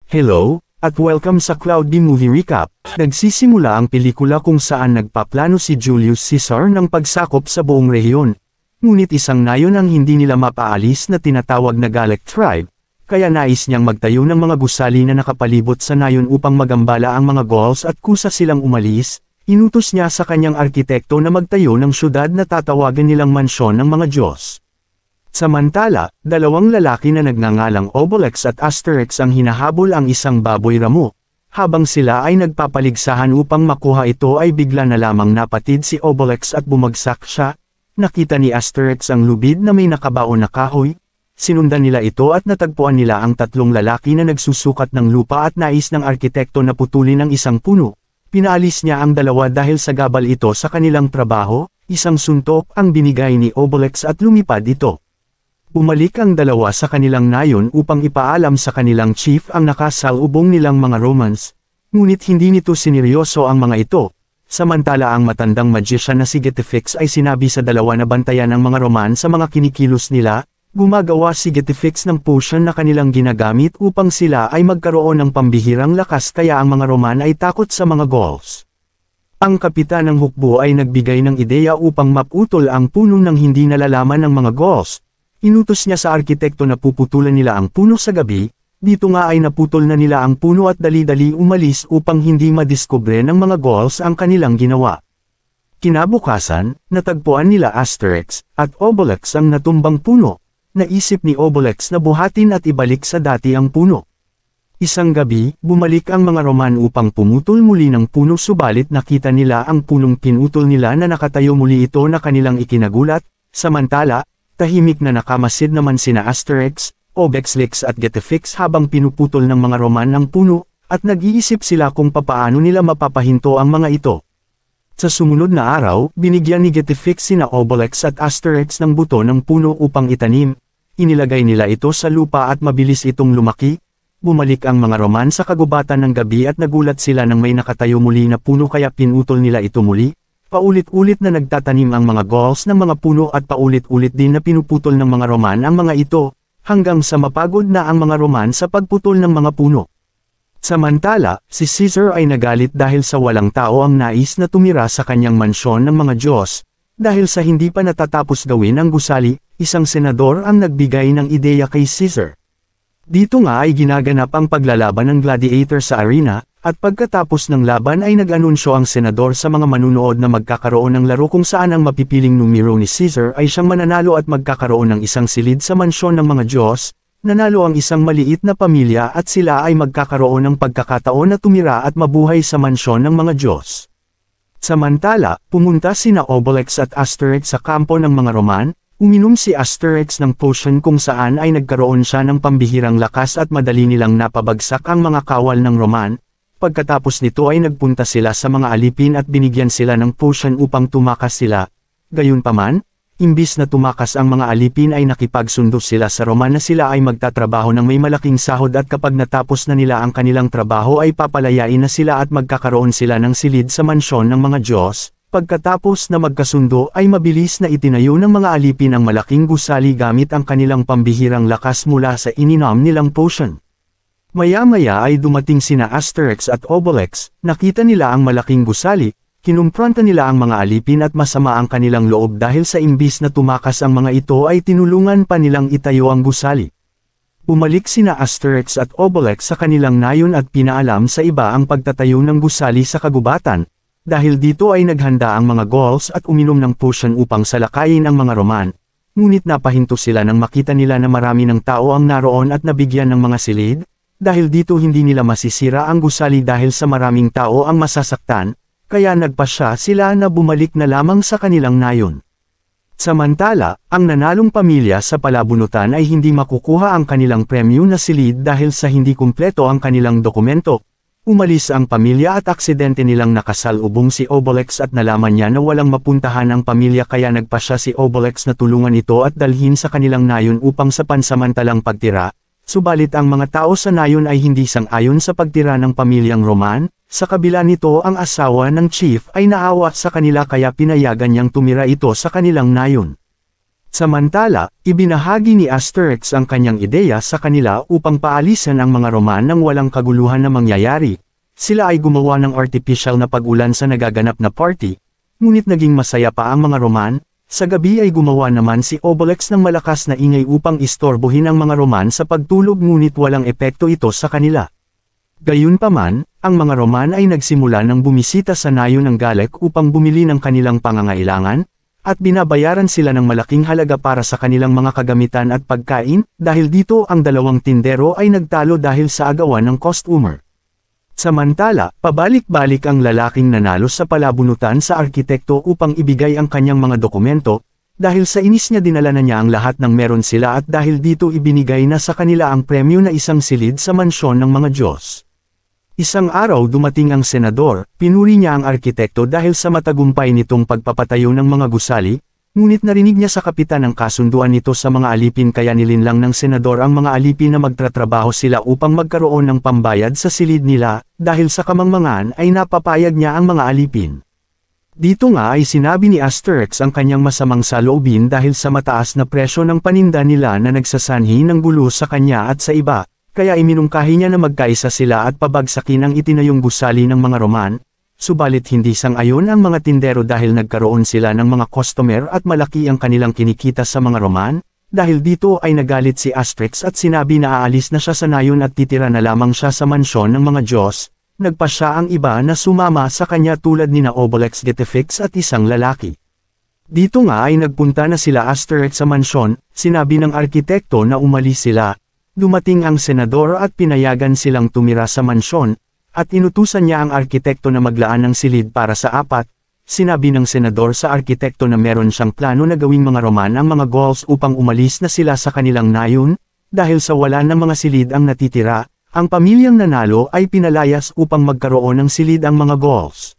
Hello, at welcome sa Cloudy Movie Recap. Nagsisimula ang pelikula kung saan nagpaplano si Julius Caesar ng pagsakop sa buong rehiyon. Ngunit isang nayon ang hindi nila mapaalis na tinatawag na Gallic tribe, kaya nais niyang magtayo ng mga gusali na nakapalibot sa nayon upang magambala ang mga Gauls at kusa silang umalis. Inutos niya sa kanyang arkitekto na magtayo ng syudad na tatawagan nilang mansyon ng mga Diyos. Samantala, dalawang lalaki na nagngangalang Obelix at Asterix ang hinahabol ang isang baboy ramo. Habang sila ay nagpapaligsahan upang makuha ito ay bigla na lamang napatid si Obelix at bumagsak siya. Nakita ni Asterix ang lubid na may nakabaon na kahoy. Sinundan nila ito at natagpuan nila ang tatlong lalaki na nagsusukat ng lupa at nais ng arkitekto na putulin ang isang puno. Pinaalis niya ang dalawa dahil sagabal ito sa kanilang trabaho. Isang suntok ang binigay ni Obelix at lumipad ito. Bumalik ang dalawa sa kanilang nayon upang ipaalam sa kanilang chief ang nakasalubong nilang mga Romans. Ngunit hindi nito sineryoso ang mga ito. Samantala ang matandang magician na si Getafix ay sinabi sa dalawa na bantayan ang mga Roman sa mga kinikilos nila. Gumagawa si Getafix ng potion na kanilang ginagamit upang sila ay magkaroon ng pambihirang lakas kaya ang mga Roman ay takot sa mga Gauls. Ang kapitan ng hukbo ay nagbigay ng ideya upang maputol ang puno ng hindi nalalaman ng mga Gauls. Inutos niya sa arkitekto na puputulan nila ang puno sa gabi. Dito nga ay naputol na nila ang puno at dali-dali umalis upang hindi madiskubre ng mga Gauls ang kanilang ginawa. Kinabukasan, natagpuan nila Asterix at Obelix ang natumbang puno. Naisip ni Obelix na buhatin at ibalik sa dati ang puno. Isang gabi, bumalik ang mga Roman upang pumutol muli ng puno subalit nakita nila ang punong pinutol nila na nakatayo muli ito na kanilang ikinagulat. Samantala, tahimik na nakamasid naman sina Asterix, Obelix at Getafix habang pinuputol ng mga Roman ang puno, at nag-iisip sila kung papaano nila mapapahinto ang mga ito. Sa sumunod na araw, binigyan ni Getafix sina Obelix at Asterix ng buto ng puno upang itanim. Inilagay nila ito sa lupa at mabilis itong lumaki. Bumalik ang mga Roman sa kagubatan ng gabi at nagulat sila nang may nakatayo muli na puno kaya pinutol nila ito muli. Paulit-ulit na nagtatanim ang mga Gauls ng mga puno at paulit-ulit din na pinuputol ng mga Roman ang mga ito, hanggang sa mapagod na ang mga Roman sa pagputol ng mga puno. Samantala, si Caesar ay nagalit dahil sa walang tao ang nais na tumira sa kanyang mansyon ng mga Diyos. Dahil sa hindi pa natatapos gawin ang gusali, isang senador ang nagbigay ng ideya kay Caesar. Dito nga ay ginaganap ang paglalaban ng gladiator sa arena. At pagkatapos ng laban ay nag-anunsyo ang senador sa mga manunood na magkakaroon ng laro kung saan ang mapipiling numero ni Caesar ay siyang mananalo at magkakaroon ng isang silid sa mansyon ng mga Diyos. Nanalo ang isang maliit na pamilya at sila ay magkakaroon ng pagkakataon na tumira at mabuhay sa mansyon ng mga Diyos. Samantala, pumunta sina Obelix at Asterix sa kampo ng mga Roman. Uminom si Asterix ng potion kung saan ay nagkaroon siya ng pambihirang lakas at madali nilang napabagsak ang mga kawal ng Roman. Pagkatapos nito ay nagpunta sila sa mga alipin at binigyan sila ng potion upang tumakas sila. Gayunpaman, imbis na tumakas ang mga alipin ay nakipagsundo sila sa Roman na sila ay magtatrabaho ng may malaking sahod at kapag natapos na nila ang kanilang trabaho ay papalayain na sila at magkakaroon sila ng silid sa mansyon ng mga Diyos. Pagkatapos na magkasundo ay mabilis na itinayo ng mga alipin ang malaking gusali gamit ang kanilang pambihirang lakas mula sa ininom nilang potion. Maya-maya ay dumating sina Asterix at Obelix, nakita nila ang malaking gusali, kinumpronta nila ang mga alipin at masama ang kanilang loob dahil sa imbis na tumakas ang mga ito ay tinulungan pa nilang itayo ang gusali. Bumalik sina Asterix at Obelix sa kanilang nayon at pinaalam sa iba ang pagtatayo ng gusali sa kagubatan. Dahil dito ay naghanda ang mga Gauls at uminom ng potion upang salakayin ang mga Roman. Ngunit napahinto sila nang makita nila na marami ng tao ang naroon at nabigyan ng mga silid. Dahil dito hindi nila masisira ang gusali dahil sa maraming tao ang masasaktan, kaya nagpasya sila na bumalik na lamang sa kanilang nayon. Samantala, ang nanalong pamilya sa palabunutan ay hindi makukuha ang kanilang premyo na silid dahil sa hindi kumpleto ang kanilang dokumento. Umalis ang pamilya at aksidente nilang nakasalubong si Obelix at nalaman niya na walang mapuntahan ang pamilya kaya nagpasya si Obelix na tulungan ito at dalhin sa kanilang nayon upang sa pansamantalang pagtira. Subalit ang mga tao sa nayon ay hindi sang-ayon sa pagtira ng pamilyang Roman. Sa kabila nito ang asawa ng chief ay naawa sa kanila kaya pinayagan niyang tumira ito sa kanilang nayon. Samantala, ibinahagi ni Asterix ang kanyang ideya sa kanila upang paalisan ang mga Roman nang walang kaguluhan na mangyayari. Sila ay gumawa ng artificial na pag-ulan sa nagaganap na party, ngunit naging masaya pa ang mga Roman. Sa gabi ay gumawa naman si Obelix ng malakas na ingay upang istorbohin ang mga Roman sa pagtulog ngunit walang epekto ito sa kanila. Gayunpaman, ang mga Roman ay nagsimula ng bumisita sa nayon ng Galek upang bumili ng kanilang pangangailangan, at binabayaran sila ng malaking halaga para sa kanilang mga kagamitan at pagkain, dahil dito ang dalawang tindero ay nagtalo dahil sa agawan ng customer. Samantala, pabalik-balik ang lalaking nanalo sa palabunutan sa arkitekto upang ibigay ang kanyang mga dokumento, dahil sa inis niya dinala na niya ang lahat ng meron sila at dahil dito ibinigay na sa kanila ang premyo na isang silid sa mansyon ng mga Diyos. Isang araw dumating ang senador, pinuri niya ang arkitekto dahil sa matagumpay nitong pagpapatayo ng mga gusali, ngunit narinig niya sa kapitan ang kasunduan nito sa mga alipin kaya nilinlang ng senador ang mga alipin na magtratrabaho sila upang magkaroon ng pambayad sa silid nila, dahil sa kamangmangan ay napapayag niya ang mga alipin. Dito nga ay sinabi ni Asterix ang kanyang masamang saloobin dahil sa mataas na presyo ng paninda nila na nagsasanhi ng gulo sa kanya at sa iba. Kaya iminungkahi niya na magkaisa sila at pabagsakin ang itinayong gusali ng mga Roman, subalit hindi sang-ayon ang mga tindero dahil nagkaroon sila ng mga customer at malaki ang kanilang kinikita sa mga Roman, dahil dito ay nagalit si Asterix at sinabi na aalis na siya sa nayon at titira na lamang siya sa mansyon ng mga Diyos. Nagpa siya ang iba na sumama sa kanya tulad nina Obelix Getafix at isang lalaki. Dito nga ay nagpunta na sila Asterix sa mansyon, sinabi ng arkitekto na umalis sila. Dumating ang senador at pinayagan silang tumira sa mansyon, at inutusan niya ang arkitekto na maglaan ng silid para sa apat. Sinabi ng senador sa arkitekto na meron siyang plano na gawing mga Roman ang mga Gauls upang umalis na sila sa kanilang nayon, dahil sa wala ng mga silid ang natitira, ang pamilyang nanalo ay pinalayas upang magkaroon ng silid ang mga Gauls.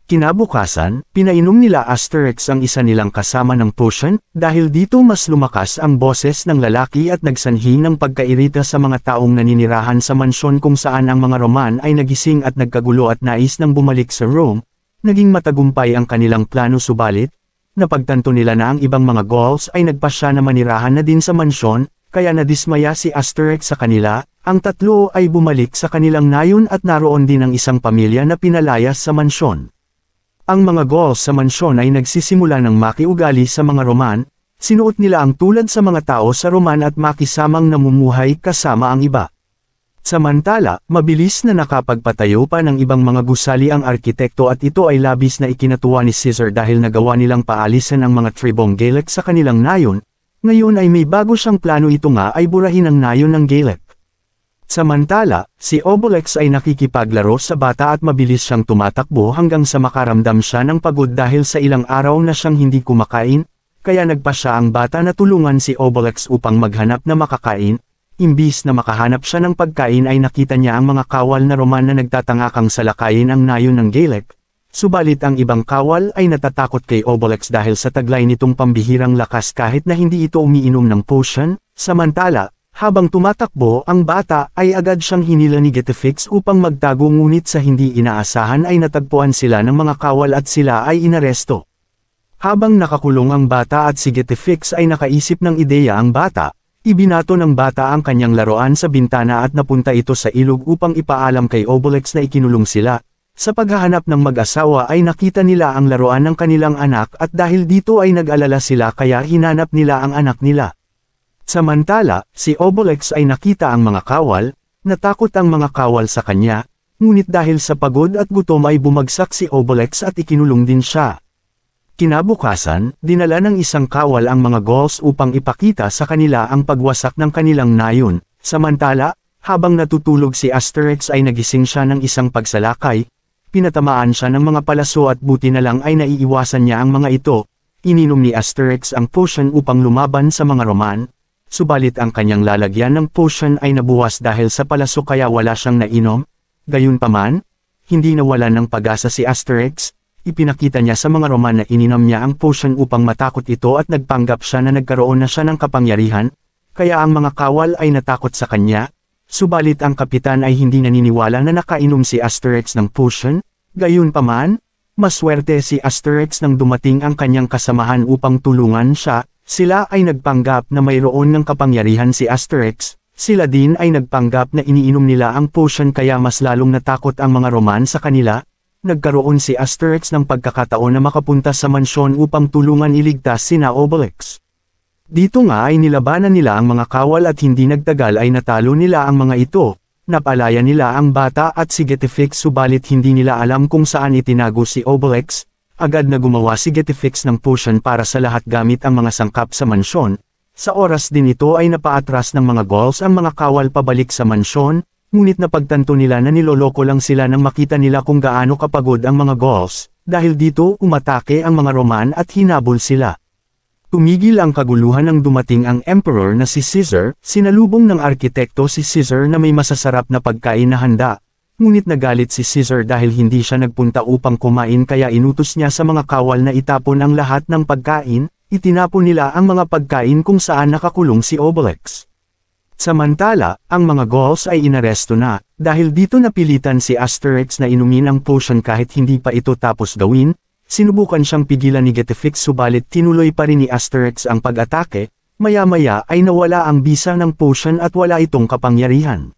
Kinabukasan, pinainom nila Asterix ang isa nilang kasama ng potion, dahil dito mas lumakas ang boses ng lalaki at nagsanhi ng pagkairita sa mga taong naninirahan sa mansyon kung saan ang mga Roman ay nagising at nagkagulo at nais nang bumalik sa Rome. Naging matagumpay ang kanilang plano subalit, napagtanto nila na ang ibang mga Gauls ay nagpasya na manirahan na din sa mansyon, kaya nadismaya si Asterix sa kanila. Ang tatlo ay bumalik sa kanilang nayon at naroon din ang isang pamilya na pinalayas sa mansyon. Ang mga Gauls sa mansyon ay nagsisimula ng makiugali sa mga Roman, sinuot nila ang tulad sa mga tao sa Roman at makisamang namumuhay kasama ang iba. Samantala, mabilis na nakapagpatayo pa ng ibang mga gusali ang arkitekto at ito ay labis na ikinatuwa ni Caesar dahil nagawa nilang paalisan ang mga tribong Gallic sa kanilang nayon. Ngayon ay may bago siyang plano, ito nga ay burahin ang nayon ng Gallic. Samantala, si Obelix ay nakikipaglaro sa bata at mabilis siyang tumatakbo hanggang sa makaramdam siya ng pagod dahil sa ilang araw na siyang hindi kumakain, kaya nagpa siya ang bata na tulungan si Obelix upang maghanap na makakain. Imbis na makahanap siya ng pagkain ay nakita niya ang mga kawal na Roman na nagtatangakang salakayin ang nayon ng Gallic. Subalit ang ibang kawal ay natatakot kay Obelix dahil sa taglay nitong pambihirang lakas kahit na hindi ito umiinom ng potion. Samantala, habang tumatakbo ang bata ay agad siyang hinila ni Getafix upang magtago ngunit sa hindi inaasahan ay natagpuan sila ng mga kawal at sila ay inaresto. Habang nakakulong ang bata at si Getafix ay nakaisip ng ideya ang bata, ibinato ng bata ang kanyang laruan sa bintana at napunta ito sa ilog upang ipaalam kay Obelix na ikinulong sila. Sa paghahanap ng mag-asawa ay nakita nila ang laruan ng kanilang anak at dahil dito ay nag-alala sila kaya hinanap nila ang anak nila. Samantala, si Obelix ay nakita ang mga kawal, natakot ang mga kawal sa kanya, ngunit dahil sa pagod at gutom ay bumagsak si Obelix at ikinulong din siya. Kinabukasan, dinala ng isang kawal ang mga Gauls upang ipakita sa kanila ang pagwasak ng kanilang nayon. Samantala, habang natutulog si Asterix ay nagising siya ng isang pagsalakay, pinatamaan siya ng mga palaso at buti na lang ay naiiwasan niya ang mga ito. Ininom ni Asterix ang potion upang lumaban sa mga Roman. Subalit ang kanyang lalagyan ng potion ay nabuwas dahil sa palaso kaya wala siyang nainom. Gayunpaman, hindi nawala ng pag-asa si Asterix, ipinakita niya sa mga Roman na ininom niya ang potion upang matakot ito at nagpanggap siya na nagkaroon na siya ng kapangyarihan, kaya ang mga kawal ay natakot sa kanya. Subalit ang kapitan ay hindi naniniwala na nakainom si Asterix ng potion. Gayunpaman, maswerte si Asterix nang dumating ang kanyang kasamahan upang tulungan siya. sila ay nagpanggap na mayroon ng kapangyarihan si Asterix, sila din ay nagpanggap na iniinom nila ang potion kaya mas lalong natakot ang mga Roman sa kanila. Nagkaroon si Asterix ng pagkakataon na makapunta sa mansyon upang tulungan iligtas sina Obelix. Dito nga ay nilabanan nila ang mga kawal at hindi nagtagal ay natalo nila ang mga ito. Napalaya nila ang bata at si Getafix subalit hindi nila alam kung saan itinago si Obelix. Agad na gumawa si Getafix ng potion para sa lahat gamit ang mga sangkap sa mansyon. Sa oras din ito ay napaatras ng mga Gauls ang mga kawal pabalik sa mansyon. Ngunit napagtanto nila na niloloko lang sila nang makita nila kung gaano kapagod ang mga Gauls, dahil dito umatake ang mga Roman at hinabol sila. Tumigil ang kaguluhan nang dumating ang Emperor na si Caesar, sinalubong ng arkitekto si Caesar na may masasarap na pagkain na handa. Ngunit nagalit si Caesar dahil hindi siya nagpunta upang kumain kaya inutos niya sa mga kawal na itapon ang lahat ng pagkain, itinapon nila ang mga pagkain kung saan nakakulong si Obelix. Samantala, ang mga Gauls ay inaresto na, dahil dito napilitan si Asterix na inumin ang potion kahit hindi pa ito tapos gawin, sinubukan siyang pigilan ni Getafix subalit tinuloy pa rin ni Asterix ang pag-atake, maya-maya ay nawala ang bisa ng potion at wala itong kapangyarihan.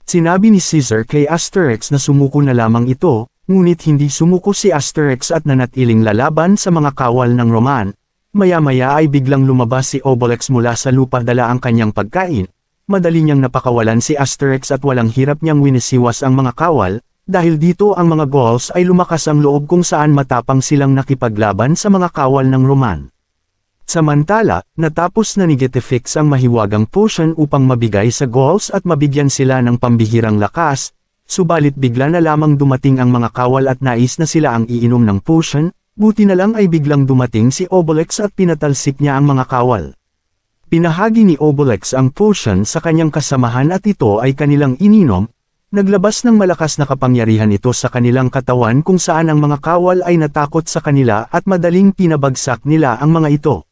Sinabi ni Caesar kay Asterix na sumuko na lamang ito, ngunit hindi sumuko si Asterix at nanatiling lalaban sa mga kawal ng Roman. Maya-maya ay biglang lumabas si Obelix mula sa lupa dala ang kanyang pagkain. Madali niyang napakawalan si Asterix at walang hirap niyang winisiwas ang mga kawal, dahil dito ang mga Gauls ay lumakas ang loob kung saan matapang silang nakipaglaban sa mga kawal ng Roman. Samantala, natapos na ni Getafix ang mahiwagang potion upang mabigay sa Gauls at mabigyan sila ng pambihirang lakas, subalit bigla na lamang dumating ang mga kawal at nais na sila ang iinom ng potion, buti na lang ay biglang dumating si Obelix at pinatalsik niya ang mga kawal. Pinahagi ni Obelix ang potion sa kanyang kasamahan at ito ay kanilang ininom, naglabas ng malakas na kapangyarihan ito sa kanilang katawan kung saan ang mga kawal ay natakot sa kanila at madaling pinabagsak nila ang mga ito.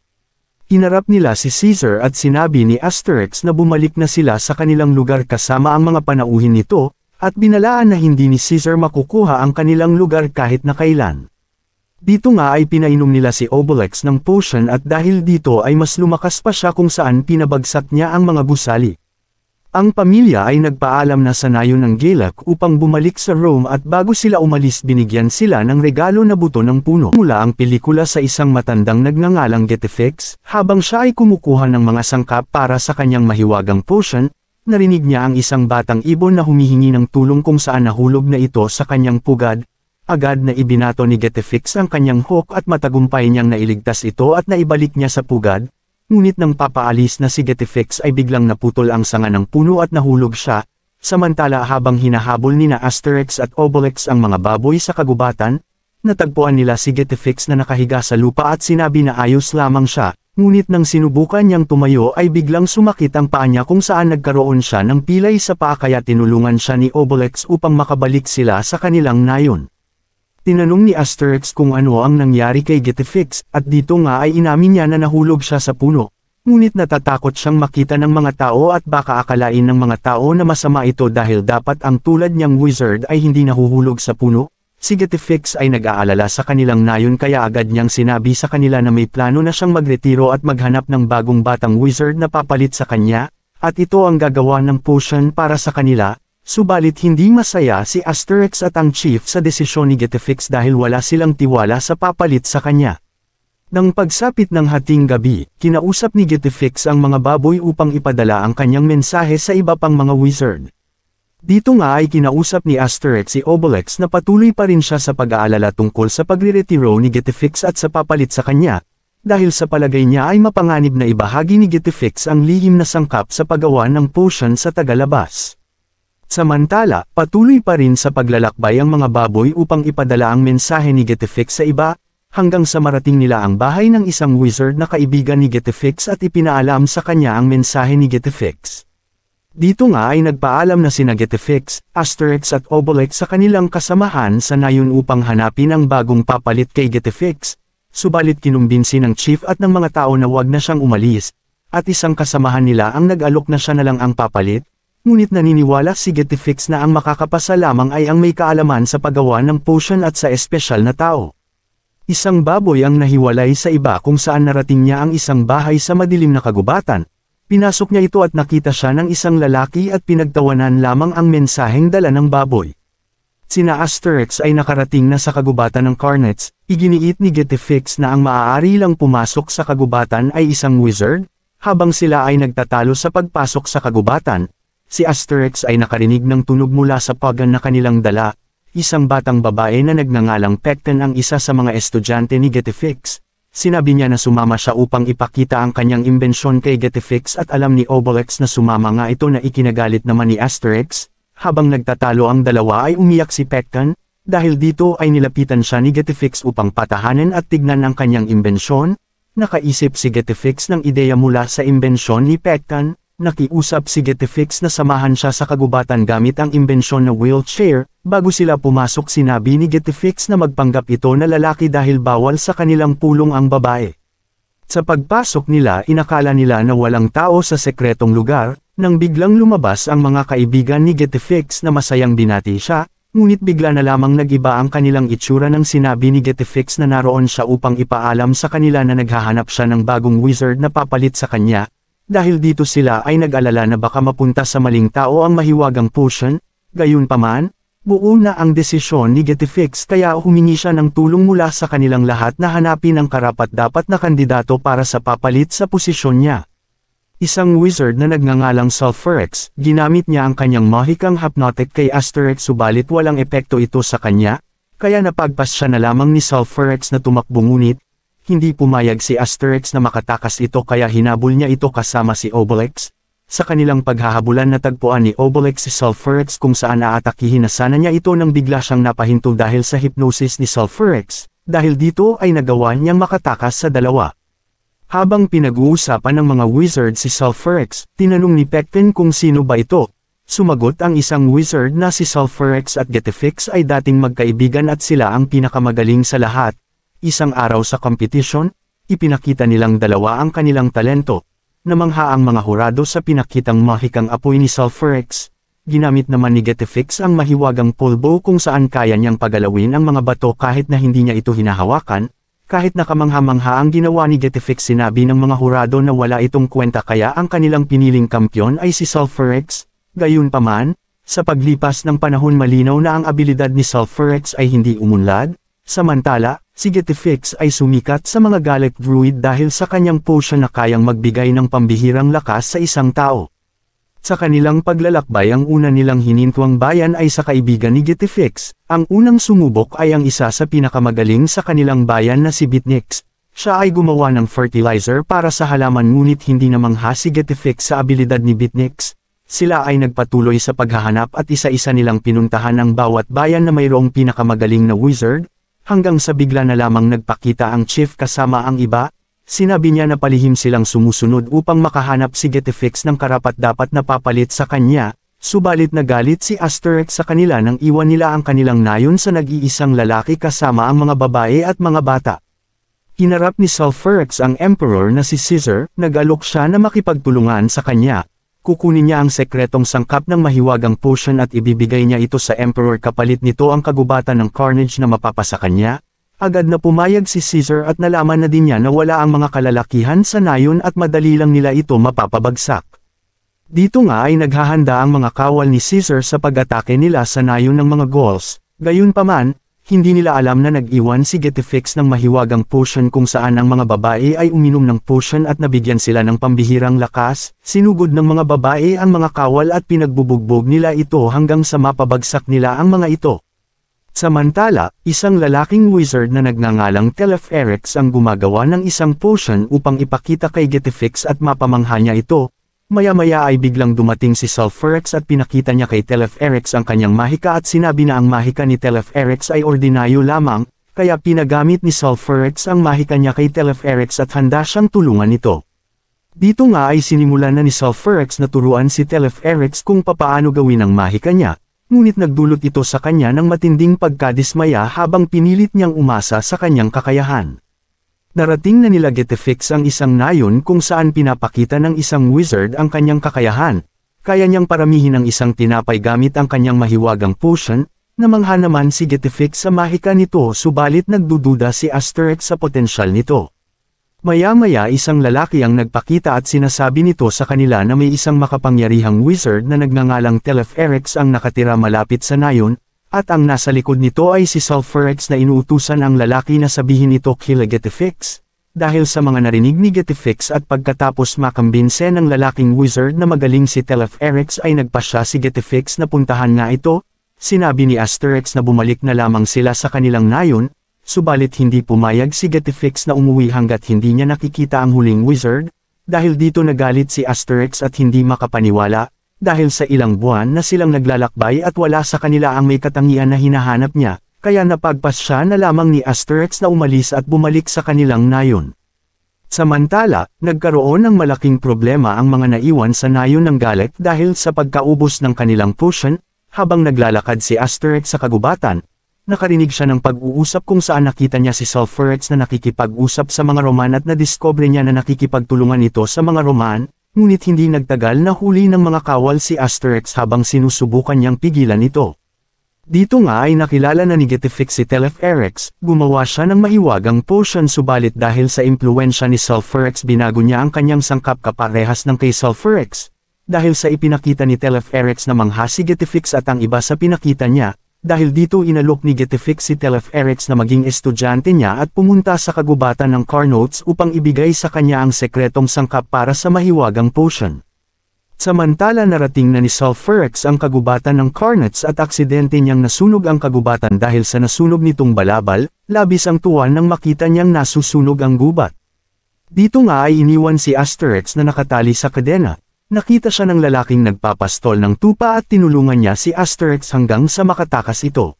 Hinarap nila si Caesar at sinabi ni Asterix na bumalik na sila sa kanilang lugar kasama ang mga panauhin nito, at binalaan na hindi ni Caesar makukuha ang kanilang lugar kahit na kailan. Dito nga ay pinainom nila si Obelix ng potion at dahil dito ay mas lumakas pa siya kung saan pinabagsak niya ang mga gusali. Ang pamilya ay nagpaalam na sa nayon ng Galak upang bumalik sa Rome at bago sila umalis binigyan sila ng regalo na buto ng puno. Mula ang pelikula sa isang matandang nagngangalang Getafix, habang siya ay kumukuha ng mga sangkap para sa kanyang mahiwagang potion, narinig niya ang isang batang ibon na humihingi ng tulong kung saan nahulog na ito sa kanyang pugad. Agad na ibinato ni Getafix ang kanyang hook at matagumpay niyang nailigtas ito at naibalik niya sa pugad. Ngunit nang papaalis na si Getafix ay biglang naputol ang sanga ng puno at nahulog siya, samantala habang hinahabol nina Asterix at Obelix ang mga baboy sa kagubatan, natagpuan nila si Getafix na nakahiga sa lupa at sinabi na ayos lamang siya, ngunit nang sinubukan niyang tumayo ay biglang sumakit ang paa niya kung saan nagkaroon siya ng pilay sa paa kaya tinulungan siya ni Obelix upang makabalik sila sa kanilang nayon. Tinanong ni Asterix kung ano ang nangyari kay Getafix, at dito nga ay inamin niya na nahulog siya sa puno. Ngunit natatakot siyang makita ng mga tao at baka akalain ng mga tao na masama ito dahil dapat ang tulad niyang wizard ay hindi nahuhulog sa puno. Si Getafix ay nag-aalala sa kanilang nayon kaya agad niyang sinabi sa kanila na may plano na siyang magretiro at maghanap ng bagong batang wizard na papalit sa kanya, at ito ang gagawa ng potion para sa kanila. Subalit hindi masaya si Asterix at ang chief sa desisyon ni Getafix dahil wala silang tiwala sa papalit sa kanya. Nang pagsapit ng hating gabi, kinausap ni Getafix ang mga baboy upang ipadala ang kanyang mensahe sa iba pang mga wizard. Dito nga ay kinausap ni Asterix si Obelix na patuloy pa rin siya sa pag-aalala tungkol sa pagre-retiro ni Getafix at sa papalit sa kanya, dahil sa palagay niya ay mapanganib na ibahagi ni Getafix ang lihim na sangkap sa paggawa ng potion sa tagalabas. Samantala, patuloy pa rin sa paglalakbay ang mga baboy upang ipadala ang mensahe ni Getafix sa iba, hanggang sa marating nila ang bahay ng isang wizard na kaibigan ni Getafix at ipinaalam sa kanya ang mensahe ni Getafix. Dito nga ay nagpaalam na sina Getafix, Asterix at Obelix sa kanilang kasamahan sa nayon upang hanapin ang bagong papalit kay Getafix, subalit kinumbinsi ng chief at ng mga tao na wag na siyang umalis, at isang kasamahan nila ang nag-alok na siya na lang ang papalit. Ngunit naniniwala si Getafix na ang makakapasa lamang ay ang may kaalaman sa paggawa ng potion at sa espesyal na tao. Isang baboy ang nahiwalay sa iba kung saan narating niya ang isang bahay sa madilim na kagubatan. Pinasok niya ito at nakita siya ng isang lalaki at pinagtawanan lamang ang mensaheng dala ng baboy. Sina Asterix ay nakarating na sa kagubatan ng Carnets. Iginiit ni Getafix na ang maaari lang pumasok sa kagubatan ay isang wizard. Habang sila ay nagtatalo sa pagpasok sa kagubatan, si Asterix ay nakarinig ng tunog mula sa pagan na kanilang dala. Isang batang babae na nagngangalang Pecten ang isa sa mga estudyante ni Getafix. Sinabi niya na sumama siya upang ipakita ang kanyang imbensyon kay Getafix at alam ni Obelix na sumama nga ito na ikinagalit naman ni Asterix. Habang nagtatalo ang dalawa ay umiyak si Pecten, dahil dito ay nilapitan siya ni Getafix upang patahanin at tignan ang kanyang imbensyon. Nakaisip si Getafix ng ideya mula sa imbensyon ni Pecten. Nakiusap si Getafix na samahan siya sa kagubatan gamit ang imbensyon na wheelchair. Bago sila pumasok sinabi ni Getafix na magpanggap ito na lalaki dahil bawal sa kanilang pulong ang babae. Sa pagpasok nila inakala nila na walang tao sa sekretong lugar, nang biglang lumabas ang mga kaibigan ni Getafix na masayang binati siya, ngunit bigla na lamang nag-iba ang kanilang itsura nang sinabi ni Getafix na naroon siya upang ipaalam sa kanila na naghahanap siya ng bagong wizard na papalit sa kanya. Dahil dito sila ay nag-alala na baka mapunta sa maling tao ang mahiwagang potion, gayunpaman, buo na ang desisyon ni Getafix kaya humingi siya ng tulong mula sa kanilang lahat na hanapin ang karapat-dapat na kandidato para sa papalit sa posisyon niya. Isang wizard na nagngangalang Sulfurex, ginamit niya ang kanyang mahikang hypnotic kay Asterix subalit walang epekto ito sa kanya, kaya napagpas siya na lamang ni Sulfurex na tumakbo ngunit, hindi pumayag si Asterix na makatakas ito kaya hinabol niya ito kasama si Obelix. Sa kanilang paghahabulan natagpuan ni Obelix si Sulfurex kung saan aatakihin na sana niya ito nang bigla siyang napahinto dahil sa hypnosis ni Sulfurex. Dahil dito ay nagawa niyang makatakas sa dalawa. Habang pinag-uusapan ng mga wizard si Sulfurex, tinanong ni Pecten kung sino ba ito. Sumagot ang isang wizard na si Sulfurex at Getafix ay dating magkaibigan at sila ang pinakamagaling sa lahat. Isang araw sa competition, ipinakita nilang dalawa ang kanilang talento. Namangha ang mga hurado sa pinakitang mahikang apoy ni Sulfurex. Ginamit naman ni Getafix ang mahiwagang pulbo kung saan kaya niyang pagalawin ang mga bato kahit na hindi niya ito hinahawakan. Kahit nakamangha-mangha ang ginawa ni Getafix sinabi ng mga hurado na wala itong kwenta kaya ang kanilang piniling kampyon ay si Sulfurex. Gayunpaman, sa paglipas ng panahon malinaw na ang abilidad ni Sulfurex ay hindi umunlad. Samantala, si Getafix ay sumikat sa mga Gallic Druid dahil sa kanyang potion na kayang magbigay ng pambihirang lakas sa isang tao. Sa kanilang paglalakbay ang una nilang hinintuang bayan ay sa kaibigan ni Getafix. Ang unang sumubok ay ang isa sa pinakamagaling sa kanilang bayan na si Bitnix. Siya ay gumawa ng fertilizer para sa halaman ngunit hindi namangha si Getafix sa abilidad ni Bitnix. Sila ay nagpatuloy sa paghahanap at isa-isa nilang pinuntahan ang bawat bayan na mayroong pinakamagaling na wizard. Hanggang sa bigla na lamang nagpakita ang chief kasama ang iba, sinabi niya na palihim silang sumusunod upang makahanap si Getafix ng karapat-dapat na papalit sa kanya, subalit nagalit si Asterix sa kanila nang iwan nila ang kanilang nayon sa nag-iisang lalaki kasama ang mga babae at mga bata. Hinarap ni Sulfurex ang emperor na si Caesar, nag-alok siya na makipagtulungan sa kanya. Kukunin niya ang sekretong sangkap ng mahiwagang potion at ibibigay niya ito sa Emperor kapalit nito ang kagubatan ng Carnage na mapapasa kanya. Agad na pumayag si Caesar at nalaman na din niya na wala ang mga kalalakihan sa nayon at madali lang nila ito mapapabagsak. Dito nga ay naghahanda ang mga kawal ni Caesar sa pag-atake nila sa nayon ng mga Gauls. Gayunpaman, hindi nila alam na nag-iwan si Getafix ng mahiwagang potion kung saan ang mga babae ay uminom ng potion at nabigyan sila ng pambihirang lakas. Sinugod ng mga babae ang mga kawal at pinagbubugbog nila ito hanggang sa mapabagsak nila ang mga ito. Samantala, isang lalaking wizard na nagngangalang Teleferix ang gumagawa ng isang potion upang ipakita kay Getafix at mapamangha niya ito. Maya-maya ay biglang dumating si Sulfurex at pinakita niya kay Teleferix ang kanyang mahika at sinabi na ang mahika ni Teleferix ay ordinaryo lamang, kaya pinagamit ni Sulfurex ang mahika niya kay Teleferix at handa siyang tulungan nito. Dito nga ay sinimulan na ni Sulfurex na turuan si Teleferix kung papaano gawin ang mahika niya, ngunit nagdulot ito sa kanya ng matinding pagkadismaya habang pinilit niyang umasa sa kanyang kakayahan. Narating na nila Getafix ang isang nayon kung saan pinapakita ng isang wizard ang kanyang kakayahan. Kaya niyang paramihin ang isang tinapay gamit ang kanyang mahiwagang potion, Namangha naman si Getafix sa mahika nito subalit nagdududa si Asterix sa potensyal nito. Maya-maya isang lalaki ang nagpakita at sinasabi nito sa kanila na may isang makapangyarihang wizard na nagngangalang Teleferix ang nakatira malapit sa nayon, at ang nasa likod nito ay si Sulfurex na inuutusan ang lalaki na sabihin ito kila Getafix. Dahil sa mga narinig ni Getafix at pagkatapos makambinse ng lalaking wizard na magaling si Teleferix ay nagpasya si Getafix na puntahan nga ito, sinabi ni Asterix na bumalik na lamang sila sa kanilang nayon. Subalit hindi pumayag si Getafix na umuwi hanggat hindi niya nakikita ang huling wizard, dahil dito nagalit si Asterix at hindi makapaniwala, dahil sa ilang buwan na silang naglalakbay at wala sa kanila ang may katangian na hinahanap niya, kaya napagpas siya na lamang ni Asterix na umalis at bumalik sa kanilang nayon. Samantala, nagkaroon ng malaking problema ang mga naiwan sa nayon ng Galek dahil sa pagkaubos ng kanilang potion, habang naglalakad si Asterix sa kagubatan. Nakarinig siya ng pag-uusap kung saan nakita niya si Sulfurex na nakikipag-usap sa mga Roman at nadiskubre niya na nakikipagtulungan ito sa mga Roman, ngunit hindi nagtagal na huli ng mga kawal si Asterix habang sinusubukan niyang pigilan ito. Dito nga ay nakilala na ni Getafix si Teleferix, gumawa siya ng mahiwagang potion subalit dahil sa impluensya ni Sulfurex binago niya ang kanyang sangkap kaparehas ng kay Sulfurex. Dahil sa ipinakita ni Teleferix na mangha si Getafix at ang iba sa pinakita niya, dahil dito inalok ni Getafix si Teleferix na maging estudyante niya at pumunta sa kagubatan ng Carnotes upang ibigay sa kanya ang sekretong sangkap para sa mahiwagang potion. Samantala narating na ni Sulfurex ang kagubatan ng Carnotes at aksidente niyang nasunog ang kagubatan dahil sa nasunog nitong balabal, labis ang tuwa nang makita niyang nasusunog ang gubat. Dito nga ay iniwan si Asterix na nakatali sa kadena. Nakita siya ng lalaking nagpapastol ng tupa at tinulungan niya si Asterix hanggang sa makatakas ito.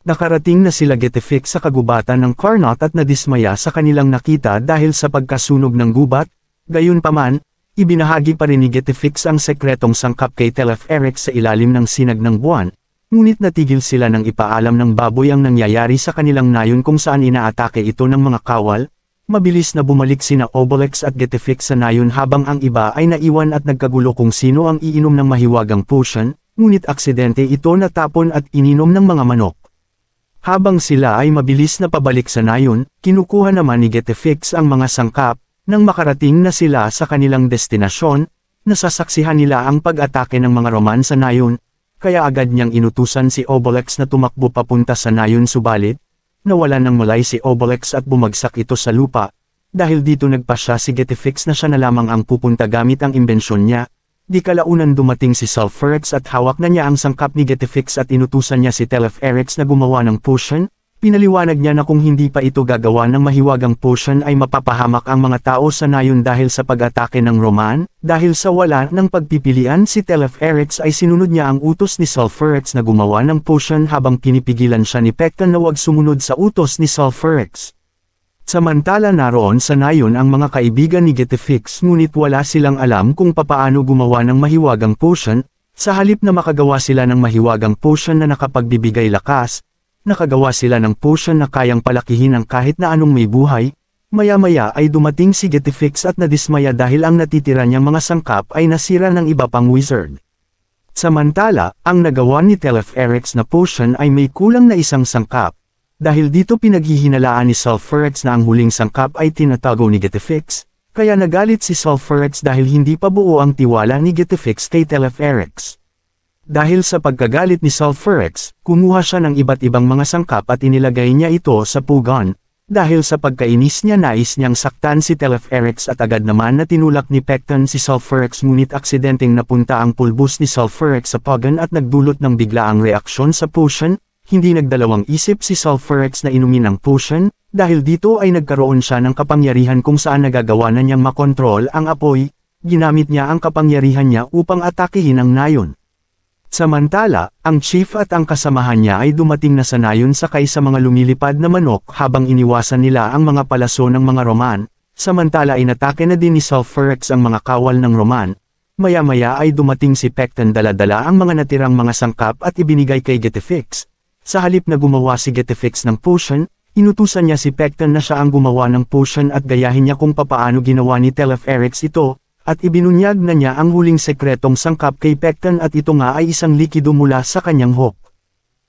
Nakarating na sila Getafix sa kagubatan ng Carnot at nadismaya sa kanilang nakita dahil sa pagkasunog ng gubat, gayunpaman, ibinahagi pa rin ni Getafix ang sekretong sangkap kay Teleferix sa ilalim ng sinag ng buwan, ngunit natigil sila nang ipaalam ng baboy ang nangyayari sa kanilang nayon kung saan inaatake ito ng mga kawal. Mabilis na bumalik sina Obelix at Getafix sa nayon habang ang iba ay naiwan at nagkagulo kung sino ang iinom ng mahiwagang potion, ngunit aksidente ito natapon at ininom ng mga manok. Habang sila ay mabilis na pabalik sa nayon, kinukuha naman ni Getafix ang mga sangkap, nang makarating na sila sa kanilang destinasyon, nasasaksihan nila ang pag-atake ng mga Roman sa nayon, kaya agad niyang inutusan si Obelix na tumakbo papunta sa nayon subalit, nawalan ng malay si Obelix at bumagsak ito sa lupa, dahil dito nagpasya si Getafix na siya na lamang ang pupunta gamit ang imbensyon niya. Di kalaunan dumating si Sulfurex at hawak na niya ang sangkap ni Getafix at inutusan niya si Teleferix na gumawa ng potion. Pinaliwanag niya na kung hindi pa ito gagawa ng mahiwagang potion ay mapapahamak ang mga tao sa nayon dahil sa pag-atake ng Roman, dahil sa wala ng pagpipilian si Teleferix ay sinunod niya ang utos ni Sulfurex na gumawa ng potion habang pinipigilan siya ni Pecten na huwag sumunod sa utos ni Sulfurex. Samantala naroon sa nayon ang mga kaibigan ni Getafix ngunit wala silang alam kung papaano gumawa ng mahiwagang potion, sa halip na makagawa sila ng mahiwagang potion na nakapagbibigay lakas, nakagawa sila ng potion na kayang palakihin ang kahit na anong may buhay. Maya-maya ay dumating si Getafix at nadismaya dahil ang natitira niyang mga sangkap ay nasira ng iba pang wizard. Samantala, ang nagawa ni Teleferix na potion ay may kulang na isang sangkap. Dahil dito pinaghihinalaan ni Sulfurex na ang huling sangkap ay tinatago ni Getafix, kaya nagalit si Sulfurex dahil hindi pa buo ang tiwala ni Getafix kay Teleferix. Dahil sa pagkagalit ni Sulfurex, kumuha siya ng iba't ibang mga sangkap at inilagay niya ito sa pugon. Dahil sa pagkainis niya nais niyang saktan si Teleferix at agad naman na tinulak ni Pecten si Sulfurex ngunit aksidenteng napunta ang pulbos ni Sulfurex sa pugon at nagdulot ng biglaang reaksyon sa potion. Hindi nagdalawang isip si Sulfurex na inumin ang potion, dahil dito ay nagkaroon siya ng kapangyarihan kung saan nagagawa na niyang makontrol ang apoy. Ginamit niya ang kapangyarihan niya upang atakihin ang nayon. Samantala, ang chief at ang kasamahan niya ay dumating na sa nayon sakay sa mga lumilipad na manok habang iniwasan nila ang mga palaso ng mga Roman, samantala inatake na din ni Sulfurex ang mga kawal ng Roman. Maya-maya ay dumating si Pecten dala-dala ang mga natirang mga sangkap at ibinigay kay Getafix. Sa halip na gumawa si Getafix ng potion, inutusan niya si Pecten na siya ang gumawa ng potion at gayahin niya kung papaano ginawa ni Teleferix ito. At ibinunyag na niya ang huling sekretong sangkap kay Pecten at ito nga ay isang likido mula sa kanyang hook.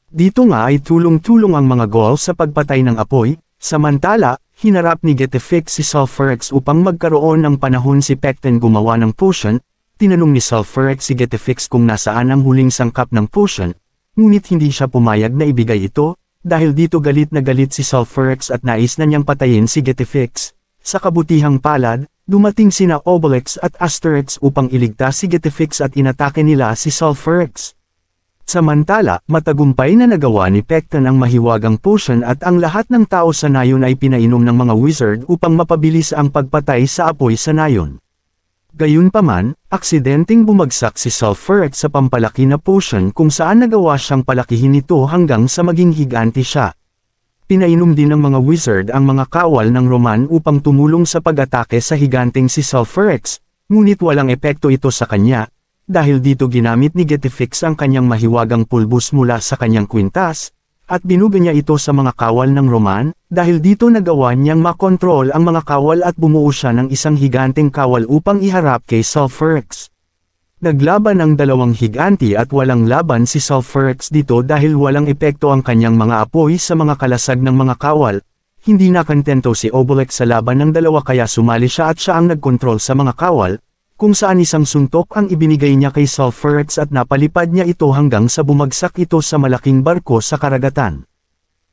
Dito nga ay tulong-tulong ang mga Gaul sa pagpatay ng apoy, samantala, hinarap ni Getafix si Sulfurex upang magkaroon ng panahon si Pecten gumawa ng potion. Tinanong ni Sulfurex si Getafix kung nasaan ang huling sangkap ng potion, ngunit hindi siya pumayag na ibigay ito, dahil dito galit na galit si Sulfurex at nais na niyang patayin si Getafix. Sa kabutihang palad, dumating sina Obelix at Asterix upang iligtas si Getafix at inatake nila si Sulfurex. Samantala, matagumpay na nagawa ni Pecten ang mahiwagang potion at ang lahat ng tao sa nayon ay pinainom ng mga wizard upang mapabilis ang pagpatay sa apoy sa nayon. Gayunpaman, aksidenteng bumagsak si Sulfurex sa pampalaki na potion kung saan nagawa siyang palakihin ito hanggang sa maging higante siya. Pinainom din ng mga wizard ang mga kawal ng Roman upang tumulong sa pag-atake sa higanteng si Sulfurex, ngunit walang epekto ito sa kanya, dahil dito ginamit ni Getafix ang kanyang mahiwagang pulbos mula sa kanyang kwintas, at binuga niya ito sa mga kawal ng Roman, dahil dito nagawa niyang makontrol ang mga kawal at bumuo siya ng isang higanteng kawal upang iharap kay Sulfurex. Naglaban ang dalawang higanti at walang laban si Sulfurex dito dahil walang epekto ang kanyang mga apoy sa mga kalasag ng mga kawal. Hindi nakantento si Obelix sa laban ng dalawa kaya sumali siya at siya ang nagkontrol sa mga kawal, kung saan isang suntok ang ibinigay niya kay Sulfurex at napalipad niya ito hanggang sa bumagsak ito sa malaking barko sa karagatan.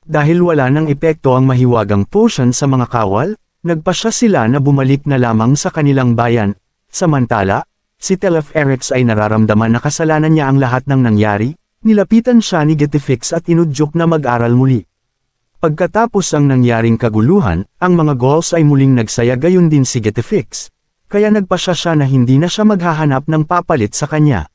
Dahil wala ng epekto ang mahiwagang potion sa mga kawal, nagpasya sila na bumalik na lamang sa kanilang bayan. Samantala, si Teleferix ay nararamdaman na kasalanan niya ang lahat ng nangyari, nilapitan siya ni Getafix at inudyok na mag-aral muli. Pagkatapos ang nangyaring kaguluhan, ang mga Gauls ay muling nagsaya gayon din si Getafix. Kaya nagpasya siya na hindi na siya maghahanap ng papalit sa kanya.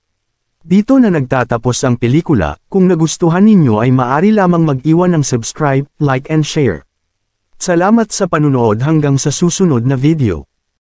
Dito na nagtatapos ang pelikula. Kung nagustuhan ninyo ay maaari lamang mag-iwan ng subscribe, like and share. Salamat sa panunood hanggang sa susunod na video.